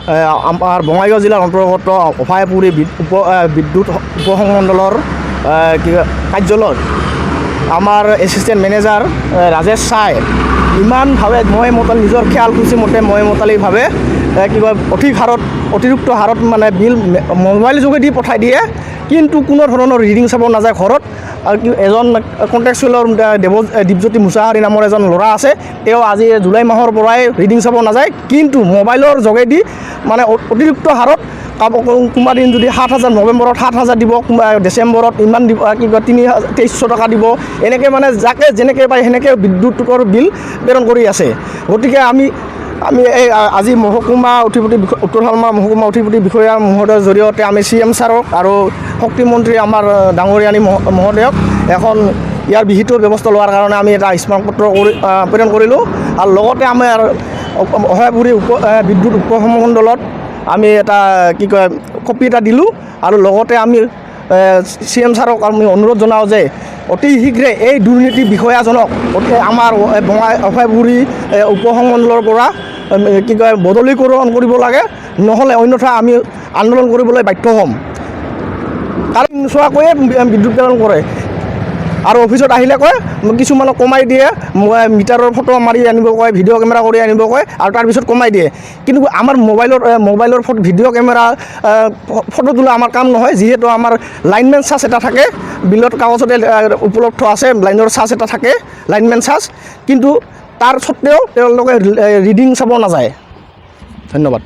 আমাৰ বঙাইগাঁও জিলাৰ অন্তৰ্গত অভয়াপুৰী বিদ্যুৎ উপসংমণ্ডলৰ কাৰ্যালয়ত আমাৰ এছিষ্টেণ্ট মেনেজাৰ ৰাজেশ চাই ইমানভাৱে নিজৰ খেয়াল খুচি মতে মতালিভাৱে অতিৰিক্ত হাৰত মানে বিল মোবাইল যোগেদি পঠাই দিয়ে, কিন্তু কোনো ধৰণৰ ৰিডিং চাব নাযায় ঘৰত। আৰু এজন কণ্ট্ৰেকচুৱেলৰ দীপজ্যোতি মুছাহাৰী নামৰ এজন ল'ৰা আছে, তেওঁ আজি জুলাই মাহৰ পৰাই ৰিডিং চাব নাযায়, কিন্তু মোবাইলৰ যোগেদি মানে অতিৰিক্ত হাৰত কোনোবা দিন যদি 7,000 নৱেম্বৰত 7,000 দিব, ডিচেম্বৰত ইমান দিব 2300 টকা দিব, এনেকৈ মানে যাকে যেনেকৈ পায় সেনেকৈ বিদ্যুতৰ বিল প্ৰেৰণ কৰি আছে। গতিকে আমি এই আজি উত্তৰ শালমাৰা মহকুমা অধিপতি বিষয়া মহোদয়ৰ জৰিয়তে আমি CM ছাৰক আৰু শক্তিমন্ত্ৰী আমাৰ ডাঙৰীয়ানী মহোদয়ক এখন ইয়াৰ বিহিত ব্যৱস্থা লোৱাৰ কাৰণে আমি এটা স্মাৰকপত্ৰ প্ৰেৰণ কৰিলোঁ। আৰু লগতে আমাৰ অভয়াপুৰী বিদ্যুৎ উপসংমণ্ডলত আমি এটা কপি এটা দিলোঁ। আৰু লগতে আমি CM ছাৰক আমি অনুৰোধ জনাওঁ যে অতি শীঘ্ৰে এই দুৰ্নীতি বিষয়াজনক আমাৰ অভয়াপুৰী উপসংমণ্ডলৰ পৰা বদলীকৰণ কৰিব লাগে, নহ'লে অন্যথা আমি আন্দোলন কৰিবলৈ বাধ্য হ'ম। কাৰণ নোচোৱাকৈয়ে বিদ্যুৎ প্ৰেৰণ কৰে আৰু অফিচত আহিলে কয় কিছুমানক কমাই দিয়ে, মিটাৰৰ ফটো মাৰি আনিব কয়, ভিডিঅ' কেমেৰা কৰি আনিব কয়, আৰু তাৰপিছত কমাই দিয়ে। কিন্তু আমাৰ মোবাইলৰ ভিডিঅ' কেমেৰা ফটো তোলা আমাৰ কাম নহয়, যিহেতু আমাৰ লাইনমেন চাৰ্জ এটা থাকে, বিলত কাগজতে উপলব্ধ আছে লাইনৰ চাৰ্জ এটা থাকে, লাইনমেন চাৰ্জ, কিন্তু তাৰ স্বত্বেও তেওঁলোকে ৰিডিং চাব নাযায়। ধন্যবাদ।